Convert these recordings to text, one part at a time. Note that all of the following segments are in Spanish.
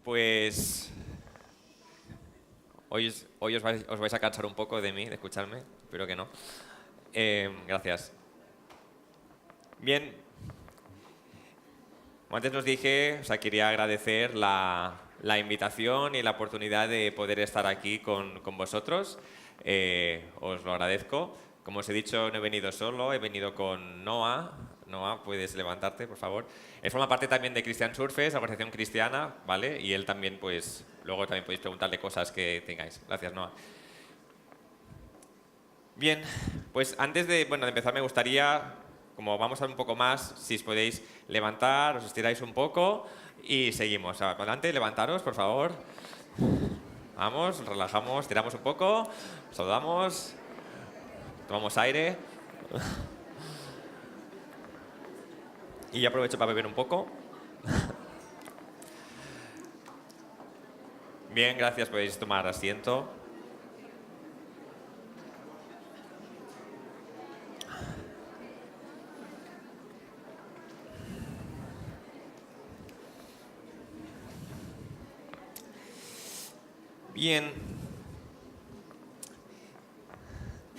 Pues hoy os vais a cansar un poco de mí, de escucharme, espero que no. Gracias. Bien, como antes os dije, quería agradecer la invitación y la oportunidad de poder estar aquí con vosotros. Os lo agradezco. Como os he dicho, no he venido solo, he venido con Noah. Noah, puedes levantarte, por favor. Él forma parte también de Christian Surfers, organización cristiana, ¿vale? Y él también, pues, luego también podéis preguntarle cosas que tengáis. Gracias, Noah. Bien, pues antes de empezar me gustaría, como vamos a ver un poco más, si os podéis levantar, os estiráis un poco y seguimos. Adelante, levantaros, por favor. Vamos, relajamos, tiramos un poco, saludamos, tomamos aire. Y aprovecho para beber un poco. Bien, gracias, podéis tomar asiento. Bien,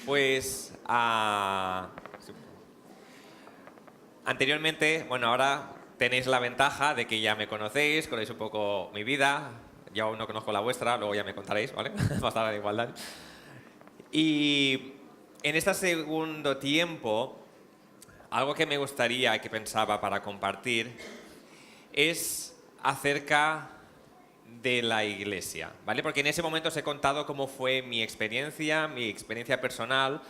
pues anteriormente, ahora tenéis la ventaja de que ya me conocéis un poco mi vida. Yo aún no conozco la vuestra, luego ya me contaréis, ¿vale? Va a estar en igualdad. Y en este segundo tiempo, algo que me gustaría, que pensaba para compartir, es acerca de la iglesia, ¿vale? Porque en ese momento os he contado cómo fue mi experiencia personal,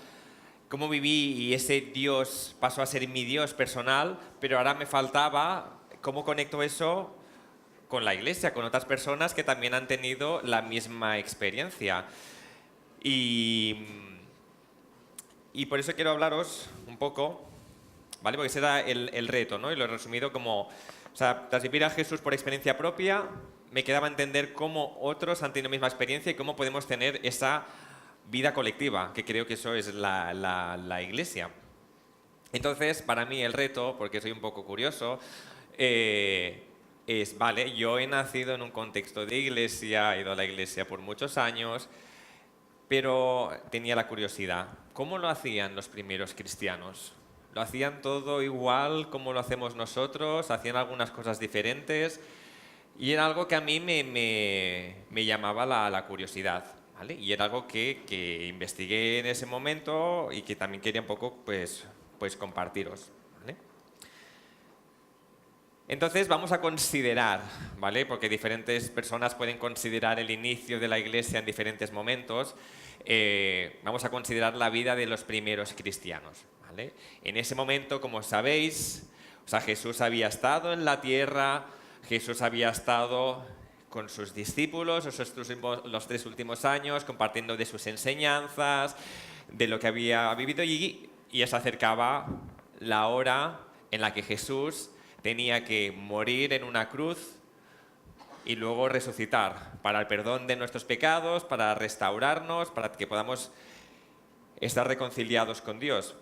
cómo viví y ese Dios pasó a ser mi Dios personal, pero ahora me faltaba cómo conecto eso con la iglesia, con otras personas que también han tenido la misma experiencia. Y por eso quiero hablaros un poco, ¿vale? Porque ese era el reto, ¿no? Y lo he resumido como, tras vivir a Jesús por experiencia propia, me quedaba entender cómo otros han tenido la misma experiencia y cómo podemos tener esa vida colectiva, que creo que eso es la iglesia. Entonces, para mí el reto, porque soy un poco curioso, vale, yo he nacido en un contexto de iglesia, he ido a la iglesia por muchos años, pero tenía la curiosidad, ¿cómo lo hacían los primeros cristianos? ¿Lo hacían todo igual como lo hacemos nosotros? ¿Hacían algunas cosas diferentes? Y era algo que a mí me llamaba la curiosidad, ¿vale? Y era algo que investigué en ese momento y que también quería un poco pues compartiros, ¿vale? Entonces vamos a considerar, ¿vale? Porque diferentes personas pueden considerar el inicio de la iglesia en diferentes momentos. Vamos a considerar la vida de los primeros cristianos, ¿vale? En ese momento, como sabéis, Jesús había estado en la tierra, Jesús había estado con sus discípulos los 3 últimos años, compartiendo de sus enseñanzas, de lo que había vivido y se acercaba la hora en la que Jesús tenía que morir en una cruz y luego resucitar para el perdón de nuestros pecados, para restaurarnos, para que podamos estar reconciliados con Dios.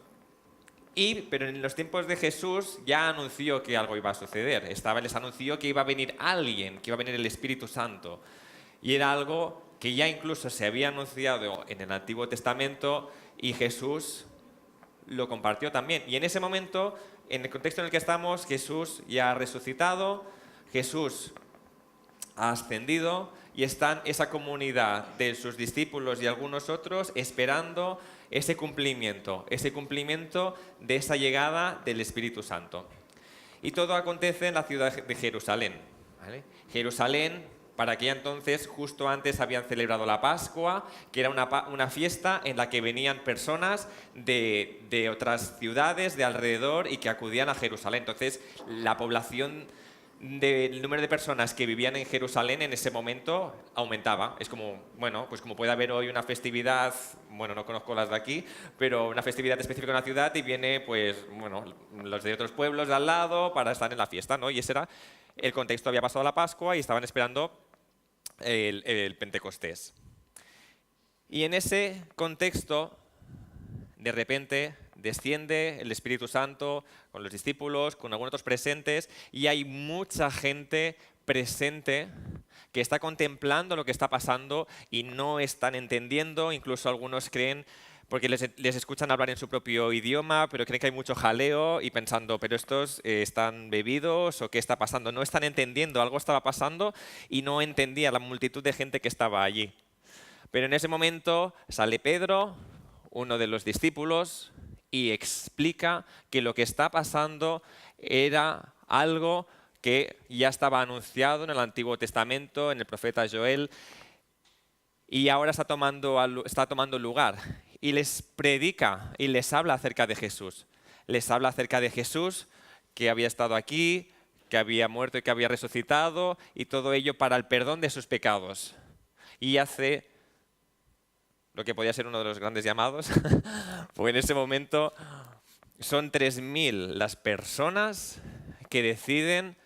Pero en los tiempos de Jesús ya anunció que algo iba a suceder. Les anunció que iba a venir alguien, que iba a venir el Espíritu Santo. Y era algo que ya incluso se había anunciado en el Antiguo Testamento y Jesús lo compartió también. Y en ese momento, en el contexto en el que estamos, Jesús ya ha resucitado, Jesús ha ascendido y están esa comunidad de sus discípulos y algunos otros esperando ese cumplimiento de esa llegada del Espíritu Santo. Y todo acontece en la ciudad de Jerusalén, ¿vale? Jerusalén, para aquella entonces, justo antes habían celebrado la Pascua, que era una fiesta en la que venían personas de otras ciudades de alrededor y que acudían a Jerusalén. Entonces, la población del número de personas que vivían en Jerusalén en ese momento aumentaba. Es como, pues como puede haber hoy una festividad, no conozco las de aquí, pero una festividad específica en una ciudad y viene, los de otros pueblos de al lado para estar en la fiesta, ¿no? Y ese era el contexto. Había pasado la Pascua y estaban esperando el Pentecostés. Y en ese contexto, de repente, desciende el Espíritu Santo con los discípulos, con algunos otros presentes, y hay mucha gente presente que está contemplando lo que está pasando y no están entendiendo. Incluso algunos creen, porque les escuchan hablar en su propio idioma, pero creen que hay mucho jaleo y pensando, pero estos están bebidos o qué está pasando. No están entendiendo, algo estaba pasando y no entendía la multitud de gente que estaba allí. Pero en ese momento sale Pedro, uno de los discípulos, y explica que lo que está pasando era algo que ya estaba anunciado en el Antiguo Testamento, en el profeta Joel, y ahora está tomando lugar. Y les predica y les habla acerca de Jesús. Les habla acerca de Jesús, que había estado aquí, que había muerto y que había resucitado, y todo ello para el perdón de sus pecados. Y hace lo que podía ser uno de los grandes llamados, porque en ese momento son 3.000 las personas que deciden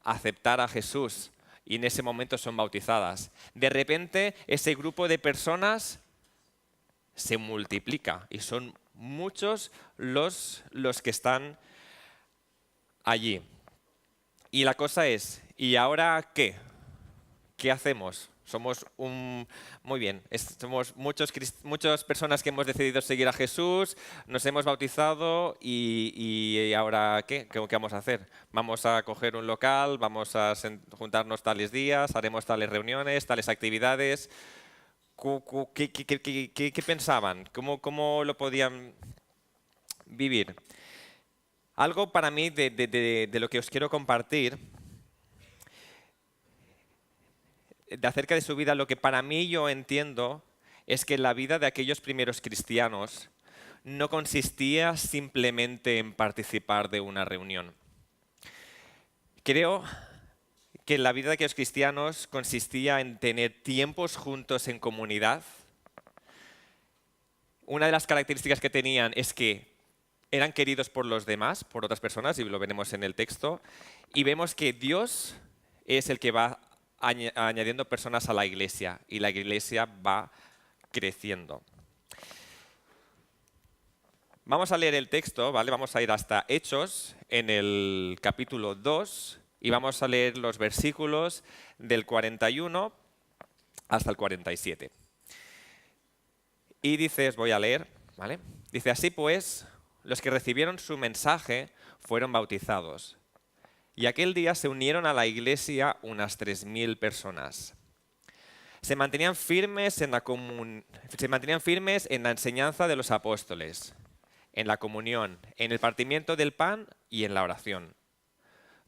aceptar a Jesús y en ese momento son bautizadas. De repente ese grupo de personas se multiplica y son muchos los que están allí. Y la cosa es, ¿y ahora qué? ¿Qué hacemos? Muy bien, somos muchas personas que hemos decidido seguir a Jesús, nos hemos bautizado y ahora ¿qué? ¿Qué vamos a hacer? Vamos a coger un local, vamos a juntarnos tales días, haremos tales reuniones, tales actividades. ¿Qué pensaban? ¿Cómo lo podían vivir? Algo para mí de lo que os quiero compartir de acerca de su vida, lo que para mí yo entiendo es que la vida de aquellos primeros cristianos no consistía simplemente en participar de una reunión. Creo que la vida de aquellos cristianos consistía en tener tiempos juntos en comunidad. Una de las características que tenían es que eran queridos por los demás, por otras personas, y lo veremos en el texto, y vemos que Dios es el que va añadiendo personas a la iglesia y la iglesia va creciendo. Vamos a leer el texto, ¿vale? Vamos a ir hasta Hechos en el capítulo 2 y vamos a leer los versículos del 41 hasta el 47. Y dice, os voy a leer, ¿vale? Dice, así pues, los que recibieron su mensaje fueron bautizados. Y aquel día se unieron a la iglesia unas 3.000 personas. Se mantenían firmes en la enseñanza de los apóstoles, en la comunión, en el partimiento del pan y en la oración.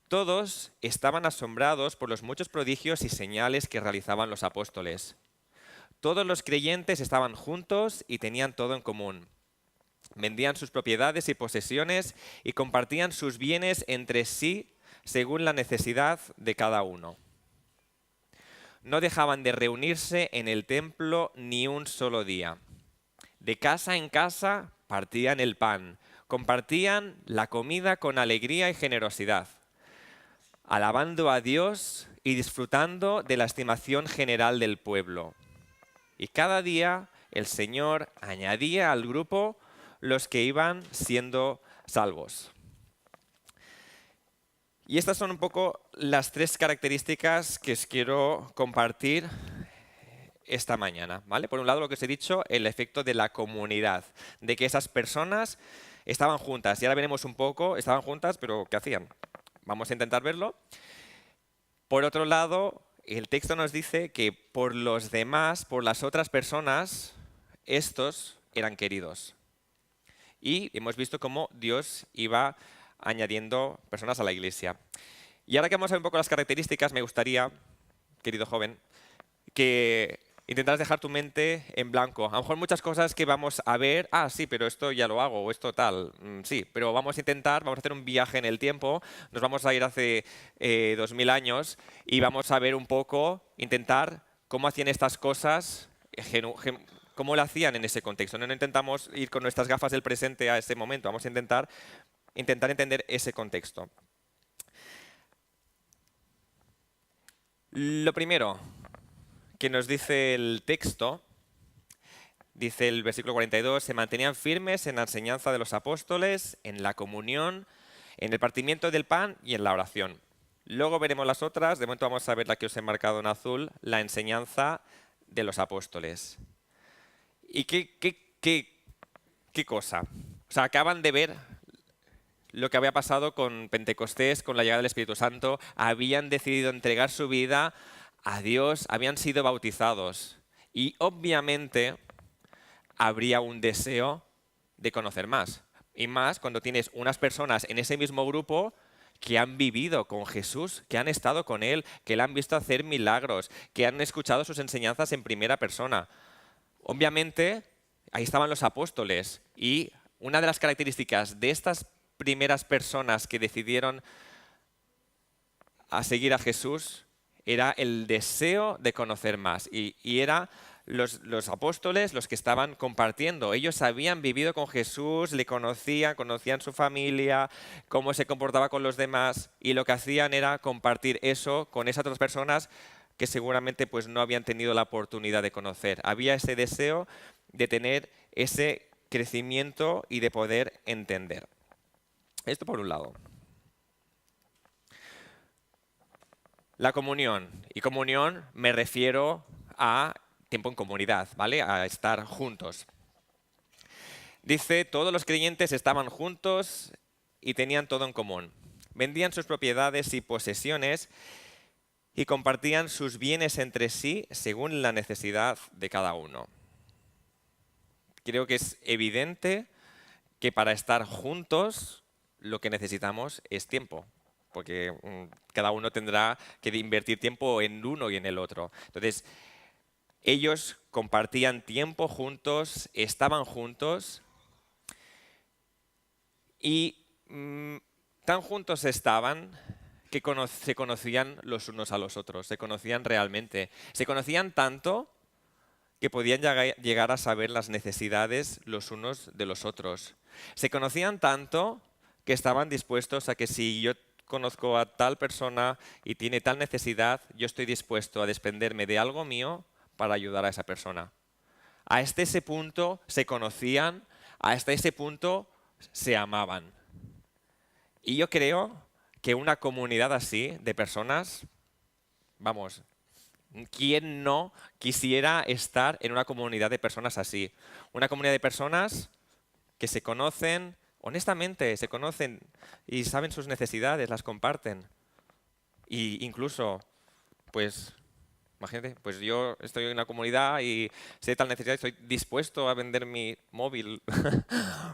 Todos estaban asombrados por los muchos prodigios y señales que realizaban los apóstoles. Todos los creyentes estaban juntos y tenían todo en común. Vendían sus propiedades y posesiones y compartían sus bienes entre sí según la necesidad de cada uno. No dejaban de reunirse en el templo ni un solo día. De casa en casa partían el pan, compartían la comida con alegría y generosidad, alabando a Dios y disfrutando de la estimación general del pueblo. Y cada día el Señor añadía al grupo los que iban siendo salvos. Y estas son un poco las 3 características que os quiero compartir esta mañana, ¿vale? Por un lado, lo que os he dicho, el efecto de la comunidad, de que esas personas estaban juntas. Y ahora veremos un poco, estaban juntas, pero ¿qué hacían? Vamos a intentar verlo. Por otro lado, el texto nos dice que por los demás, por las otras personas, estos eran queridos. Y hemos visto cómo Dios iba añadiendo personas a la iglesia. Y ahora que vamos a ver un poco las características, me gustaría, querido joven, que intentaras dejar tu mente en blanco. A lo mejor muchas cosas que vamos a ver, sí, pero esto ya lo hago, o esto tal, sí, pero vamos a hacer un viaje en el tiempo, nos vamos a ir hace 2000 años y vamos a ver un poco, intentar cómo hacían estas cosas, cómo lo hacían en ese contexto. No intentamos ir con nuestras gafas del presente a ese momento, vamos a intentar entender ese contexto. Lo primero que nos dice el texto Dice el versículo 42, se mantenían firmes en la enseñanza de los apóstoles, en la comunión, en el partimiento del pan y en la oración. Luego veremos las otras, de momento vamos a ver la que os he marcado en azul, la enseñanza de los apóstoles. ¿Y qué cosa? O sea, acaban de ver lo que había pasado con Pentecostés, con la llegada del Espíritu Santo, habían decidido entregar su vida a Dios, habían sido bautizados y obviamente habría un deseo de conocer más. Y más cuando tienes unas personas en ese mismo grupo que han vivido con Jesús, que han estado con Él, que le han visto hacer milagros, que han escuchado sus enseñanzas en primera persona. Obviamente, ahí estaban los apóstoles y una de las características de estas primeras personas que decidieron a seguir a Jesús era el deseo de conocer más y era los apóstoles los que estaban compartiendo. Ellos habían vivido con Jesús, le conocían su familia, cómo se comportaba con los demás y lo que hacían era compartir eso con esas otras personas que seguramente pues, no habían tenido la oportunidad de conocer. Había ese deseo de tener ese crecimiento y de poder entender. Esto por un lado. La comunión. Y comunión me refiero a tiempo en comunidad, ¿vale? A estar juntos. Dice, todos los creyentes estaban juntos y tenían todo en común. Vendían sus propiedades y posesiones y compartían sus bienes entre sí según la necesidad de cada uno. Creo que es evidente que para estar juntos lo que necesitamos es tiempo, porque cada uno tendrá que invertir tiempo en uno y en el otro. Entonces, ellos compartían tiempo juntos, estaban juntos y tan juntos estaban que se conocían los unos a los otros, se conocían realmente. Se conocían tanto que podían llegar a saber las necesidades los unos de los otros. Se conocían tanto que estaban dispuestos a que si yo conozco a tal persona y tiene tal necesidad, yo estoy dispuesto a desprenderme de algo mío para ayudar a esa persona. Hasta ese punto se conocían, hasta ese punto se amaban. Y yo creo que una comunidad así de personas, vamos, ¿quién no quisiera estar en una comunidad de personas así? Una comunidad de personas que se conocen, honestamente, se conocen y saben sus necesidades, las comparten. Y incluso, pues, imagínate, pues yo estoy en una comunidad y sé tal necesidad, estoy dispuesto a vender mi móvil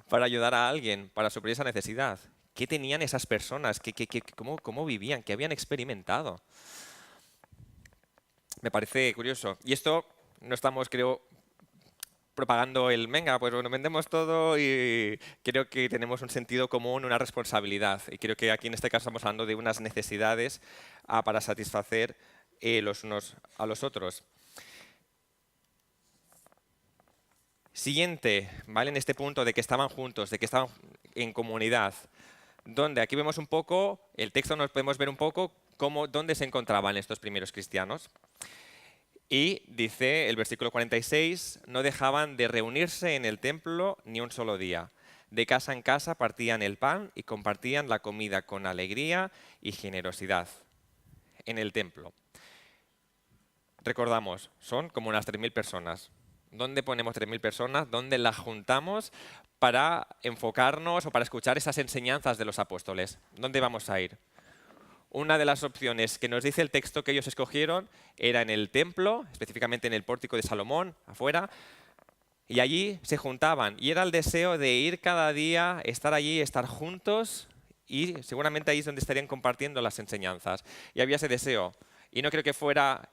para ayudar a alguien, para suplir esa necesidad. ¿Qué tenían esas personas? ¿Cómo vivían? ¿Qué habían experimentado? Me parece curioso. Y esto no estamos, creo, propagando el venga, pues bueno, vendemos todo y creo que tenemos un sentido común, una responsabilidad. Y creo que aquí en este caso estamos hablando de unas necesidades para satisfacer los unos a los otros. Siguiente, ¿vale? En este punto de que estaban juntos, de que estaban en comunidad, donde aquí vemos un poco, el texto nos podemos ver un poco dónde se encontraban estos primeros cristianos. Y dice el versículo 46, no dejaban de reunirse en el templo ni un solo día. De casa en casa partían el pan y compartían la comida con alegría y generosidad en el templo. Recordamos, son como unas 3.000 personas. ¿Dónde ponemos 3.000 personas? ¿Dónde las juntamos para enfocarnos o para escuchar esas enseñanzas de los apóstoles? ¿Dónde vamos a ir? Una de las opciones que nos dice el texto que ellos escogieron era en el templo, específicamente en el pórtico de Salomón, afuera, y allí se juntaban. Y era el deseo de ir cada día, estar allí, estar juntos, y seguramente ahí es donde estarían compartiendo las enseñanzas. Y había ese deseo. Y no creo que fuera...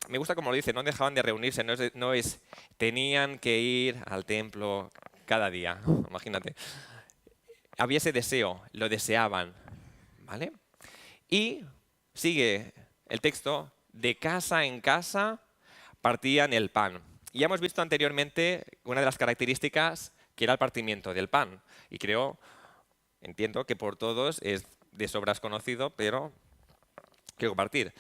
me gusta como lo dice, no dejaban de reunirse, no es tenían que ir al templo cada día, imagínate. Había ese deseo, lo deseaban. ¿Vale? Y sigue el texto, de casa en casa partían el pan. Y ya hemos visto anteriormente una de las características que era el partimiento del pan. Y entiendo que por todos es de sobras conocido, pero quiero compartir.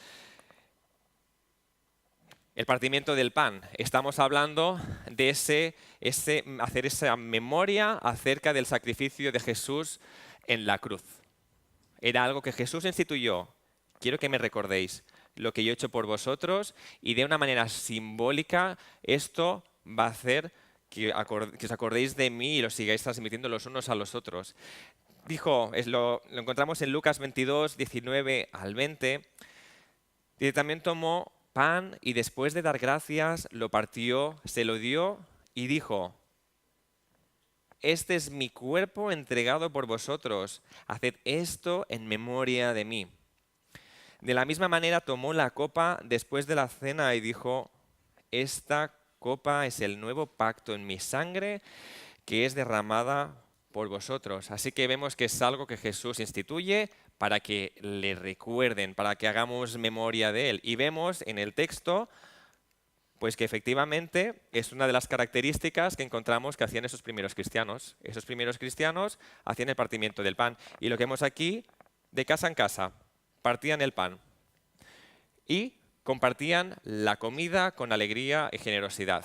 El partimiento del pan. Estamos hablando de hacer esa memoria acerca del sacrificio de Jesús en la cruz. Era algo que Jesús instituyó. Quiero que me recordéis lo que yo he hecho por vosotros, y de una manera simbólica esto va a hacer que os acordéis de mí y lo sigáis transmitiendo los unos a los otros. Dijo, lo encontramos en Lucas 22, 19 al 20, y también tomó pan y después de dar gracias lo partió, se lo dio y dijo: este es mi cuerpo entregado por vosotros, haced esto en memoria de mí. De la misma manera tomó la copa después de la cena y dijo: esta copa es el nuevo pacto en mi sangre, que es derramada por vosotros. Así que vemos que es algo que Jesús instituye para que le recuerden, para que hagamos memoria de él. Y vemos en el texto pues que efectivamente es una de las características que encontramos que hacían esos primeros cristianos. Esos primeros cristianos hacían el partimiento del pan. Y lo que vemos aquí, de casa en casa, partían el pan y compartían la comida con alegría y generosidad.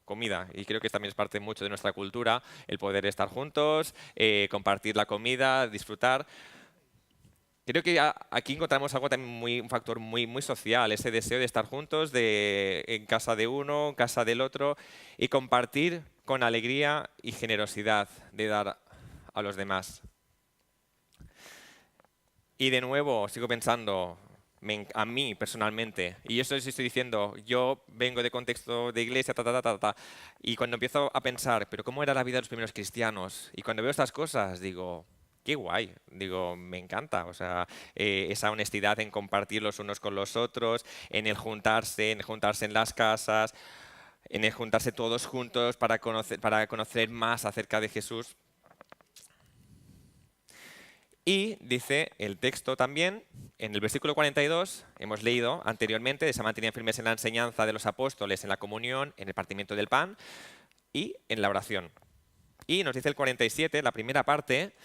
Comida, y creo que también es parte mucho de nuestra cultura, el poder estar juntos, compartir la comida, disfrutar. Creo que aquí encontramos algo también un factor muy social, ese deseo de estar juntos, en casa de uno, en casa del otro, y compartir con alegría y generosidad, de dar a los demás. Y de nuevo, sigo pensando, a mí personalmente, y eso sí estoy diciendo, yo vengo de contexto de iglesia, y cuando empiezo a pensar, pero ¿cómo era la vida de los primeros cristianos? Y cuando veo estas cosas, digo, qué guay, digo, me encanta, o sea, esa honestidad en compartir los unos con los otros, en el juntarse en las casas, en el juntarse todos juntos para conocer más acerca de Jesús. Y dice el texto también, en el versículo 42, hemos leído anteriormente, se mantenían firmes en la enseñanza de los apóstoles, en la comunión, en el partimiento del pan y en la oración. Y nos dice el 47, la primera parte,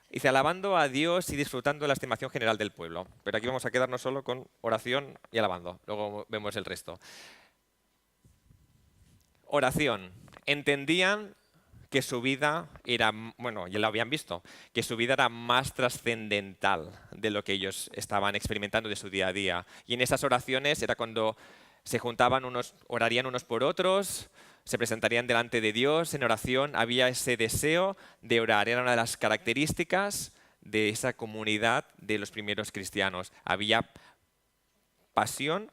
dice: alabando a Dios y disfrutando de la estimación general del pueblo. Pero aquí vamos a quedarnos solo con oración y alabando. Luego vemos el resto. Oración. Entendían que su vida era, bueno, ya lo habían visto, que su vida era más trascendental de lo que ellos estaban experimentando de su día a día. Y en esas oraciones era cuando se juntaban orarían unos por otros, se presentarían delante de Dios en oración. Había ese deseo de orar, era una de las características de esa comunidad de los primeros cristianos. Había pasión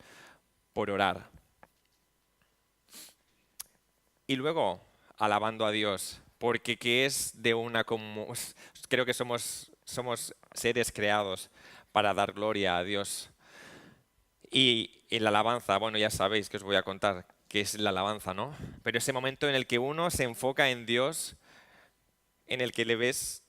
por orar. Y luego, alabando a Dios, porque creo que somos seres creados para dar gloria a Dios. Y la alabanza, bueno, ya sabéis que os voy a contar qué es la alabanza, ¿no? Pero ese momento en el que uno se enfoca en Dios, en el que le ves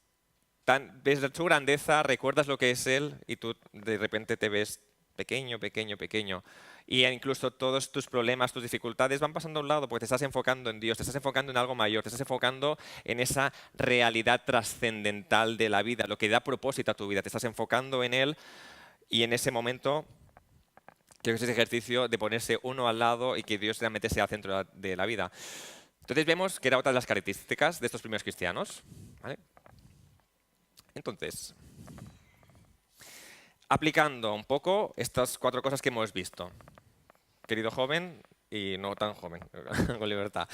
su grandeza, recuerdas lo que es Él y tú de repente te ves pequeño, pequeño, pequeño. Y incluso todos tus problemas, tus dificultades van pasando a un lado porque te estás enfocando en Dios, te estás enfocando en algo mayor, te estás enfocando en esa realidad trascendental de la vida, lo que da propósito a tu vida, te estás enfocando en Él, y en ese momento creo que es ese ejercicio de ponerse uno al lado y que Dios realmente sea el centro de la vida. Entonces vemos que era otra de las características de estos primeros cristianos, ¿vale? Entonces, aplicando un poco estas 4 cosas que hemos visto, querido joven y no tan joven, con libertad.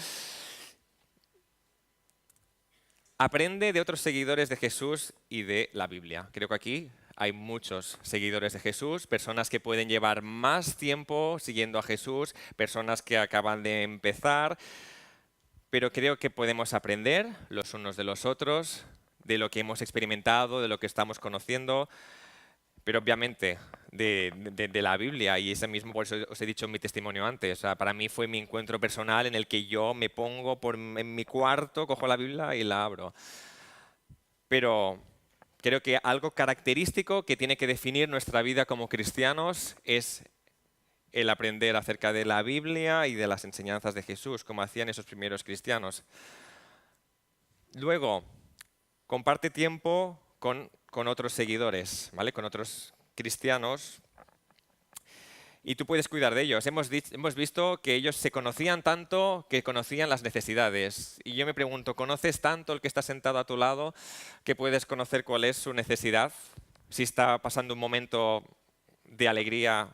Aprende de otros seguidores de Jesús y de la Biblia. Creo que aquí hay muchos seguidores de Jesús, personas que pueden llevar más tiempo siguiendo a Jesús, personas que acaban de empezar, pero creo que podemos aprender los unos de los otros, de lo que hemos experimentado, de lo que estamos conociendo, pero obviamente de la Biblia, y ese mismo, por eso os he dicho en mi testimonio antes, o sea, para mí fue mi encuentro personal en el que yo me pongo en mi cuarto, cojo la Biblia y la abro. Pero creo que algo característico que tiene que definir nuestra vida como cristianos es el aprender acerca de la Biblia y de las enseñanzas de Jesús, como hacían esos primeros cristianos. Luego, comparte tiempo con otros seguidores, ¿vale? Con otros cristianos. y tú puedes cuidar de ellos. Hemos visto que ellos se conocían tanto que conocían las necesidades. Y yo me pregunto, ¿conoces tanto el que está sentado a tu lado que puedes conocer cuál es su necesidad? Si está pasando un momento de alegría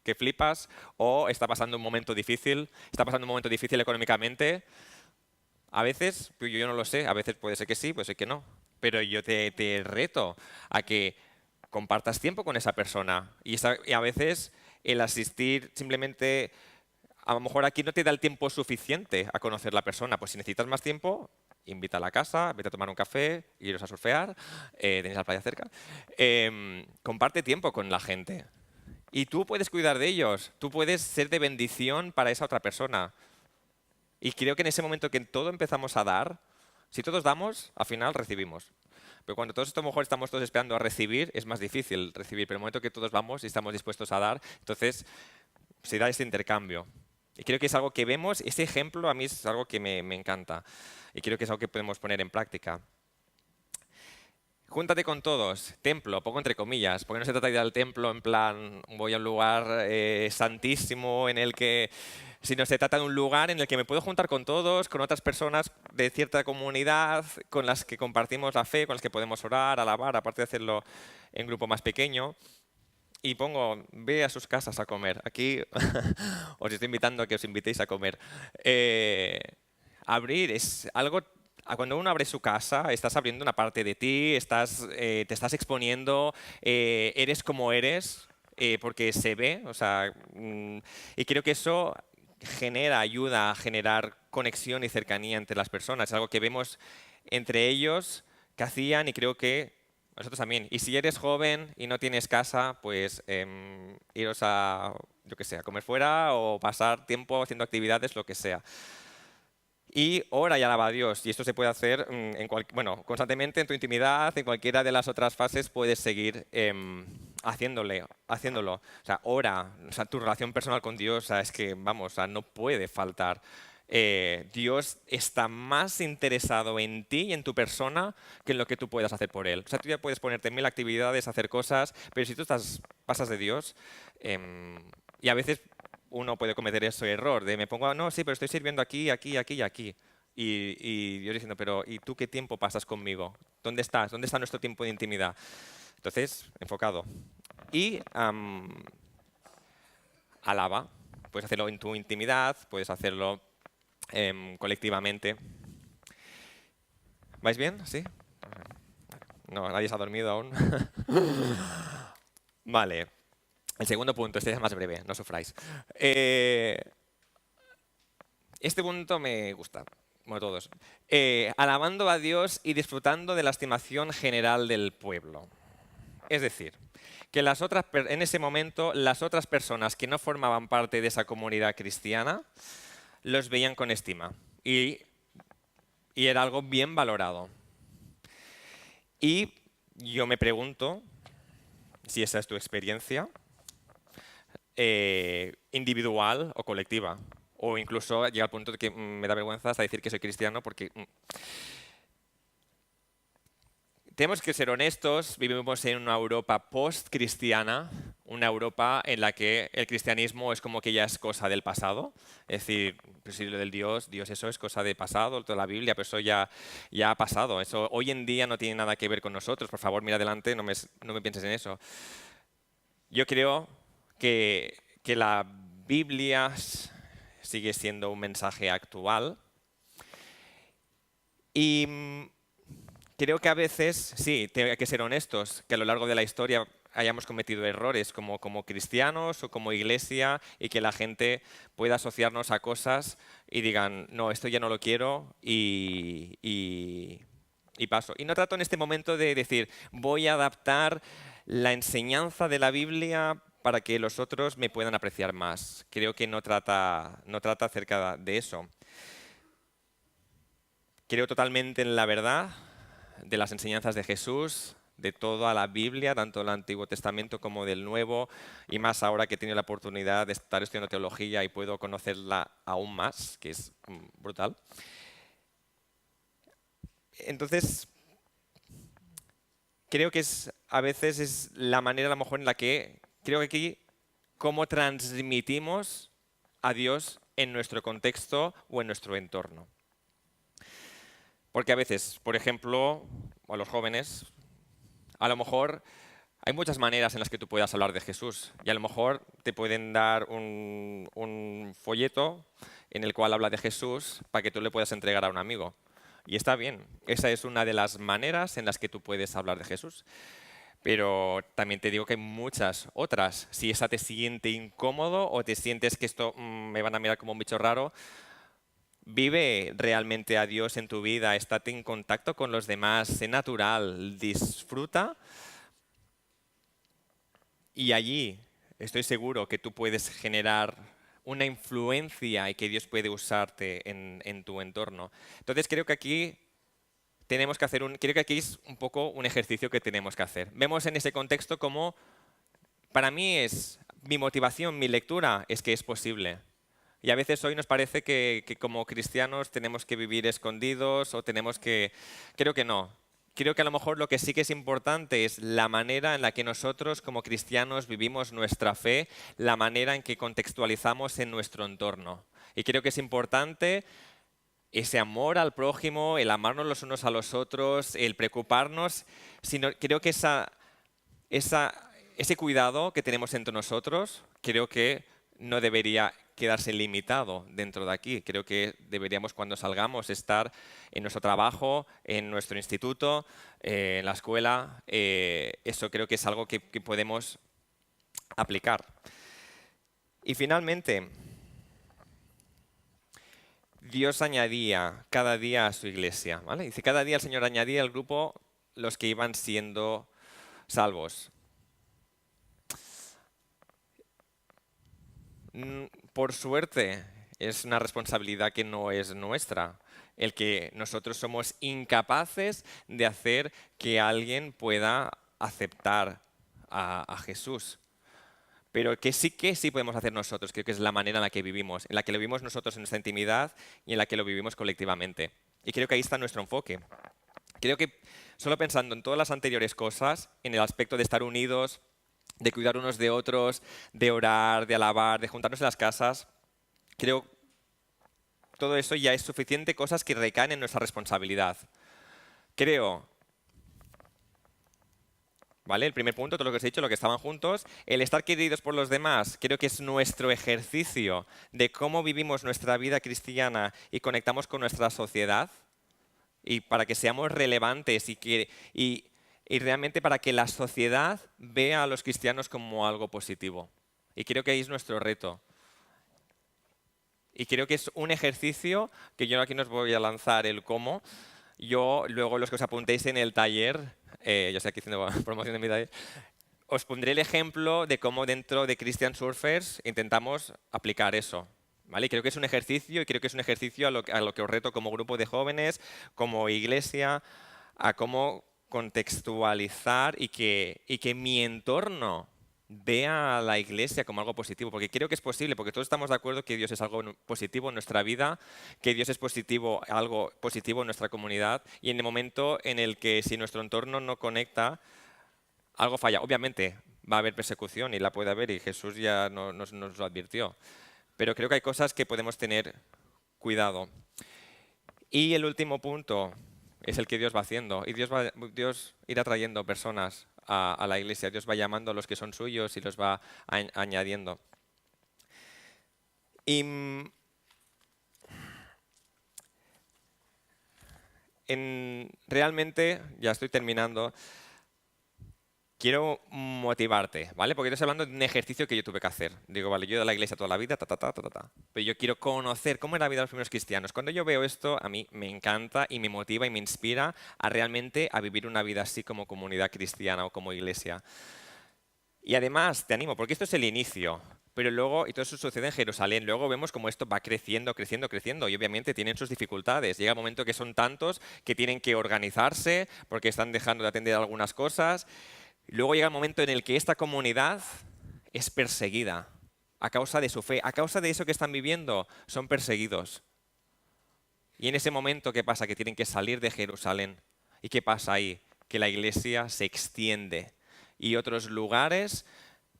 que flipas o está pasando un momento difícil, económicamente. A veces, pues yo no lo sé, a veces puede ser que sí, puede ser que no. Pero yo te reto a que compartas tiempo con esa persona. Y a veces el asistir simplemente, a lo mejor aquí no te da el tiempo suficiente a conocer la persona. Pues si necesitas más tiempo, invita a la casa, vete a tomar un café, iros a surfear, tenéis la playa cerca. Comparte tiempo con la gente. Y tú puedes cuidar de ellos, tú puedes ser de bendición para esa otra persona. Y creo que en ese momento que todo empezamos a dar, si todos damos, al final recibimos. Pero cuando todos a lo mejor estamos todos esperando a recibir, es más difícil recibir. Pero en el momento que todos vamos y estamos dispuestos a dar, entonces se da ese intercambio. Y creo que es algo que vemos, ese ejemplo a mí es algo que me encanta. Y creo que es algo que podemos poner en práctica. Júntate con todos, templo, pongo entre comillas, porque no se trata de ir al templo en plan, voy a un lugar santísimo en el que, sino se trata de un lugar en el que me puedo juntar con todos, con otras personas de cierta comunidad, con las que compartimos la fe, con las que podemos orar, alabar, aparte de hacerlo en grupo más pequeño. Y pongo, ve a sus casas a comer. Aquí os estoy invitando a que os invitéis a comer. Abrir es algo. Cuando uno abre su casa, estás abriendo una parte de ti, te estás exponiendo, eres como eres, porque se ve. O sea, y creo que eso ayuda a generar conexión y cercanía entre las personas. Es algo que vemos entre ellos que hacían y creo que nosotros también. Y si eres joven y no tienes casa, pues iros a, yo qué sé, a comer fuera o pasar tiempo haciendo actividades, lo que sea. Y ora y alaba a Dios. Y esto se puede hacer constantemente en tu intimidad, en cualquiera de las otras fases puedes seguir haciéndolo. O sea, ora. O sea, tu relación personal con Dios, o sea, es que, vamos, o sea, no puede faltar. Dios está más interesado en ti y en tu persona que en lo que tú puedas hacer por Él. O sea, tú ya puedes ponerte 1000 actividades, hacer cosas, pero si tú pasas de Dios, y a veces uno puede cometer ese error de me pongo, no, sí, pero estoy sirviendo aquí, aquí, aquí y aquí. Y yo diciendo, pero ¿y tú qué tiempo pasas conmigo? ¿Dónde estás? ¿Dónde está nuestro tiempo de intimidad? Entonces, enfocado. Y alaba. Puedes hacerlo en tu intimidad, puedes hacerlo colectivamente. ¿Vais bien? ¿Sí? No, nadie se ha dormido aún. Vale. El segundo punto, este es más breve, no sufráis. Este punto me gusta, como todos. Alabando a Dios y disfrutando de la estimación general del pueblo. Es decir, que en ese momento las otras personas que no formaban parte de esa comunidad cristiana los veían con estima y era algo bien valorado. Y yo me pregunto si esa es tu experiencia, individual o colectiva. O incluso llega al punto de que me da vergüenza hasta decir que soy cristiano porque tenemos que ser honestos, vivimos en una Europa post-cristiana, una Europa en la que el cristianismo es como que ya es cosa del pasado. Es decir, pues si lo del Dios, eso es cosa del pasado, toda la Biblia, pero eso ya ha pasado. Eso hoy en día no tiene nada que ver con nosotros. Por favor, mira adelante, no me pienses en eso. Yo creo que la Biblia sigue siendo un mensaje actual y creo que a veces, sí, hay que ser honestos, que a lo largo de la historia hayamos cometido errores como cristianos o como iglesia y que la gente pueda asociarnos a cosas y digan, no, esto ya no lo quiero y paso. Y no trato en este momento de decir, voy a adaptar la enseñanza de la Biblia para que los otros me puedan apreciar más. Creo que no trata acerca de eso. Creo totalmente en la verdad de las enseñanzas de Jesús, de toda la Biblia, tanto del Antiguo Testamento como del Nuevo, y más ahora que he tenido la oportunidad de estar estudiando teología y puedo conocerla aún más, que es brutal. Entonces, creo que a veces es la manera a lo mejor en la que creo que aquí cómo transmitimos a Dios en nuestro contexto o en nuestro entorno. Porque a veces, por ejemplo, a los jóvenes, a lo mejor hay muchas maneras en las que tú puedas hablar de Jesús y a lo mejor te pueden dar un folleto en el cual habla de Jesús para que tú le puedas entregar a un amigo. Y está bien, esa es una de las maneras en las que tú puedes hablar de Jesús. Pero también te digo que hay muchas otras. Si esa te siente incómodo o te sientes que esto me van a mirar como un bicho raro, vive realmente a Dios en tu vida, estate en contacto con los demás, sé natural, disfruta. Y allí estoy seguro que tú puedes generar una influencia y que Dios puede usarte en tu entorno. Entonces creo que aquí tenemos que hacer creo que aquí es un poco un ejercicio que tenemos que hacer. Vemos en ese contexto como, para mí mi motivación, mi lectura es que es posible. Y a veces hoy nos parece que como cristianos tenemos que vivir escondidos o tenemos que... Creo que no. Creo que a lo mejor lo que sí que es importante es la manera en la que nosotros como cristianos vivimos nuestra fe, la manera en que contextualizamos en nuestro entorno. Y creo que es importante ese amor al prójimo, el amarnos los unos a los otros, el preocuparnos. Creo que ese cuidado que tenemos entre nosotros, creo que no debería quedarse limitado dentro de aquí. Creo que deberíamos, cuando salgamos, estar en nuestro trabajo, en nuestro instituto, en la escuela. Eso creo que es algo que podemos aplicar. Y finalmente, Dios añadía cada día a su iglesia, ¿vale? Dice, cada día el Señor añadía al grupo los que iban siendo salvos. Por suerte, es una responsabilidad que no es nuestra, el que nosotros somos incapaces de hacer que alguien pueda aceptar a Jesús. Pero que sí podemos hacer nosotros, creo que es la manera en la que vivimos, en la que lo vivimos nosotros en nuestra intimidad y en la que lo vivimos colectivamente. Y creo que ahí está nuestro enfoque. Creo que solo pensando en todas las anteriores cosas, en el aspecto de estar unidos, de cuidar unos de otros, de orar, de alabar, de juntarnos en las casas, creo que todo eso ya es suficiente cosas que recaen en nuestra responsabilidad. Creo, ¿vale? El primer punto, todo lo que os he dicho, lo que estaban juntos, el estar queridos por los demás, creo que es nuestro ejercicio de cómo vivimos nuestra vida cristiana y conectamos con nuestra sociedad y para que seamos relevantes y realmente para que la sociedad vea a los cristianos como algo positivo. Y creo que ahí es nuestro reto. Y creo que es un ejercicio que yo aquí no os voy a lanzar el cómo. Yo, luego los que os apuntéis en el taller, yo estoy aquí haciendo promoción de mi taller, os pondré el ejemplo de cómo dentro de Christian Surfers intentamos aplicar eso. ¿Vale? Y creo que es un ejercicio, y creo que es un ejercicio a lo que os reto como grupo de jóvenes, como iglesia, a cómo contextualizar y que mi entorno vea a la iglesia como algo positivo, porque creo que es posible, porque todos estamos de acuerdo que Dios es algo positivo en nuestra vida, que Dios es positivo, algo positivo en nuestra comunidad, y en el momento en el que si nuestro entorno no conecta, algo falla. Obviamente va a haber persecución y la puede haber, y Jesús ya nos lo advirtió. Pero creo que hay cosas que podemos tener cuidado. Y el último punto es el que Dios va haciendo. Y Dios irá trayendo personas a la iglesia. Dios va llamando a los que son suyos y los va añadiendo. Y realmente, ya estoy terminando, quiero motivarte, ¿vale? Porque estoy hablando de un ejercicio que yo tuve que hacer. Digo, vale, yo he ido a la iglesia toda la vida, pero yo quiero conocer cómo era la vida de los primeros cristianos. Cuando yo veo esto, a mí me encanta y me motiva y me inspira a realmente a vivir una vida así como comunidad cristiana o como iglesia. Y además, te animo, porque esto es el inicio. Pero luego, y todo eso sucede en Jerusalén, luego vemos cómo esto va creciendo, creciendo, creciendo, y obviamente tienen sus dificultades. Llega un momento que son tantos que tienen que organizarse porque están dejando de atender algunas cosas. Luego llega el momento en el que esta comunidad es perseguida a causa de su fe, a causa de eso que están viviendo, son perseguidos. Y en ese momento, ¿qué pasa? Que tienen que salir de Jerusalén. ¿Y qué pasa ahí? Que la iglesia se extiende y otros lugares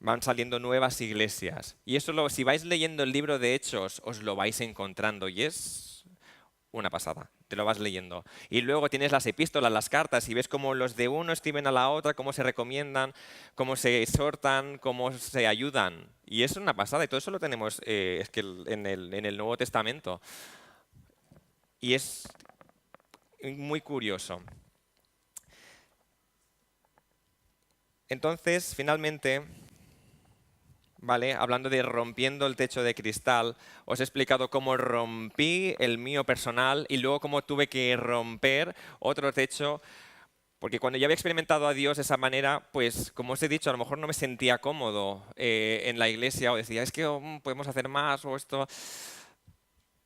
van saliendo nuevas iglesias. Y eso, si vais leyendo el libro de Hechos, os lo vais encontrando y es una pasada. Te lo vas leyendo. Y luego tienes las epístolas, las cartas, y ves cómo los de uno escriben a la otra, cómo se recomiendan, cómo se exhortan, cómo se ayudan. Y es una pasada. Y todo eso lo tenemos es que en el Nuevo Testamento. Y es muy curioso. Entonces, finalmente, ¿vale? Hablando de rompiendo el techo de cristal, os he explicado cómo rompí el mío personal y luego cómo tuve que romper otro techo, porque cuando ya había experimentado a Dios de esa manera, pues como os he dicho, a lo mejor no me sentía cómodo en la iglesia o decía, es que podemos hacer más o esto.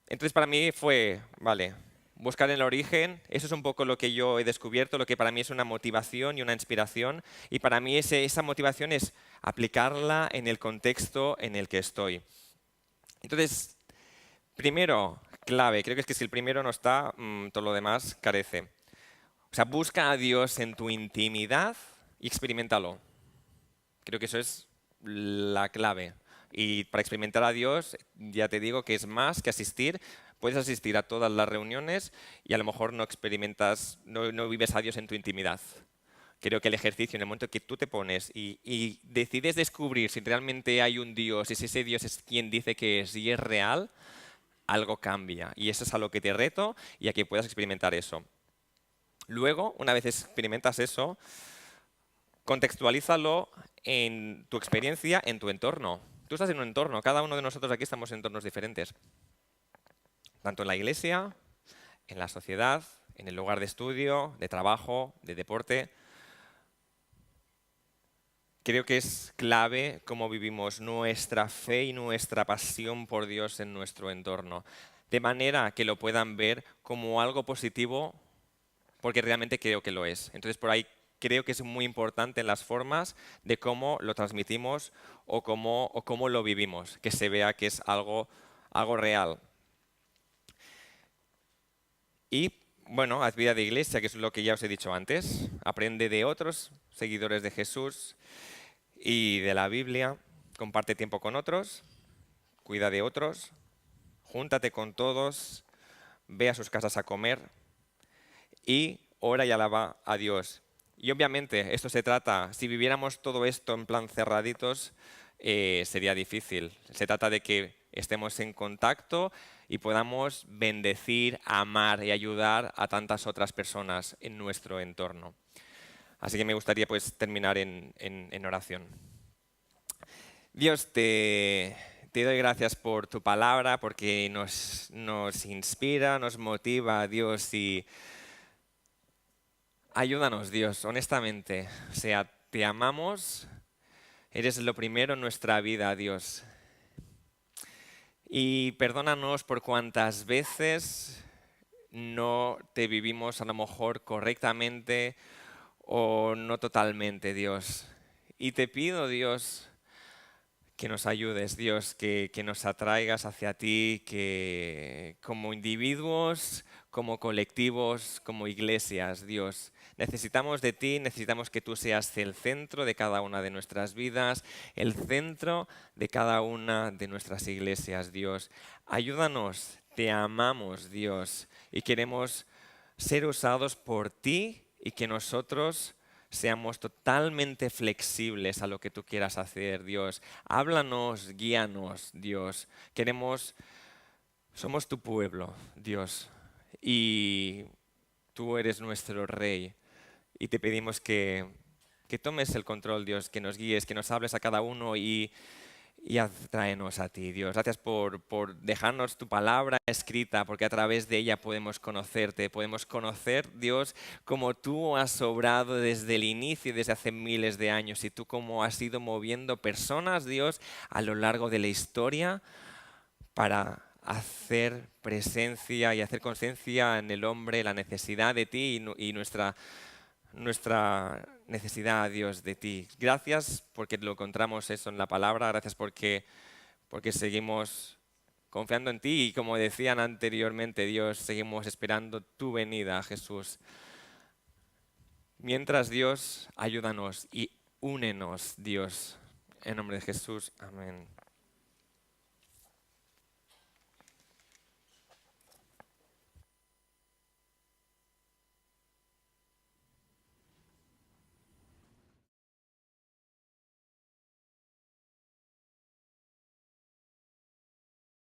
Entonces para mí fue, vale, buscar el origen, eso es un poco lo que yo he descubierto, lo que para mí es una motivación y una inspiración, y para mí esa motivación es aplicarla en el contexto en el que estoy. Entonces, primero, clave, creo que es que si el primero no está, todo lo demás carece. O sea, busca a Dios en tu intimidad y experiméntalo. Creo que eso es la clave. Y para experimentar a Dios, ya te digo que es más que asistir. Puedes asistir a todas las reuniones y a lo mejor no experimentas, no vives a Dios en tu intimidad. Creo que el ejercicio, en el momento que tú te pones y decides descubrir si realmente hay un Dios y si ese Dios es quien dice que es y es real, algo cambia. Y eso es a lo que te reto y a que puedas experimentar eso. Luego, una vez experimentas eso, contextualízalo en tu experiencia, en tu entorno. Tú estás en un entorno, cada uno de nosotros aquí estamos en entornos diferentes. Tanto en la iglesia, en la sociedad, en el lugar de estudio, de trabajo, de deporte. Creo que es clave cómo vivimos nuestra fe y nuestra pasión por Dios en nuestro entorno, de manera que lo puedan ver como algo positivo, porque realmente creo que lo es. Entonces, por ahí creo que es muy importante en las formas de cómo lo transmitimos o cómo lo vivimos, que se vea que es algo real. Y bueno, haz vida de iglesia, que es lo que ya os he dicho antes. Aprende de otros seguidores de Jesús y de la Biblia. Comparte tiempo con otros, cuida de otros, júntate con todos, ve a sus casas a comer y ora y alaba a Dios. Y obviamente esto se trata, si viviéramos todo esto en plan cerraditos, sería difícil. Se trata de que estemos en contacto y podamos bendecir, amar y ayudar a tantas otras personas en nuestro entorno. Así que me gustaría pues terminar en oración. Dios, te doy gracias por tu palabra, porque nos inspira, nos motiva, Dios, y ayúdanos, Dios, honestamente. O sea, te amamos, eres lo primero en nuestra vida, Dios. Y perdónanos por cuantas veces no te vivimos a lo mejor correctamente o no totalmente, Dios. Y te pido, Dios, que nos ayudes, Dios, que nos atraigas hacia ti, que como individuos, como colectivos, como iglesias, Dios, necesitamos de ti, necesitamos que tú seas el centro de cada una de nuestras vidas, el centro de cada una de nuestras iglesias, Dios. Ayúdanos, te amamos, Dios, y queremos ser usados por ti y que nosotros seamos totalmente flexibles a lo que tú quieras hacer, Dios. Háblanos, guíanos, Dios. Somos tu pueblo, Dios, y tú eres nuestro Rey. Y te pedimos que tomes el control, Dios, que nos guíes, que nos hables a cada uno y atráenos a ti, Dios. Gracias por dejarnos tu palabra escrita, porque a través de ella podemos conocerte, podemos conocer, Dios, como tú has obrado desde el inicio, desde hace miles de años, y tú cómo has ido moviendo personas, Dios, a lo largo de la historia para hacer presencia y hacer conciencia en el hombre la necesidad de ti y nuestra necesidad, Dios, de ti. Gracias porque lo encontramos eso en la palabra, gracias porque seguimos confiando en ti y como decían anteriormente, Dios, seguimos esperando tu venida, Jesús. Mientras, Dios, ayúdanos y únenos, Dios, En nombre de Jesús, amén.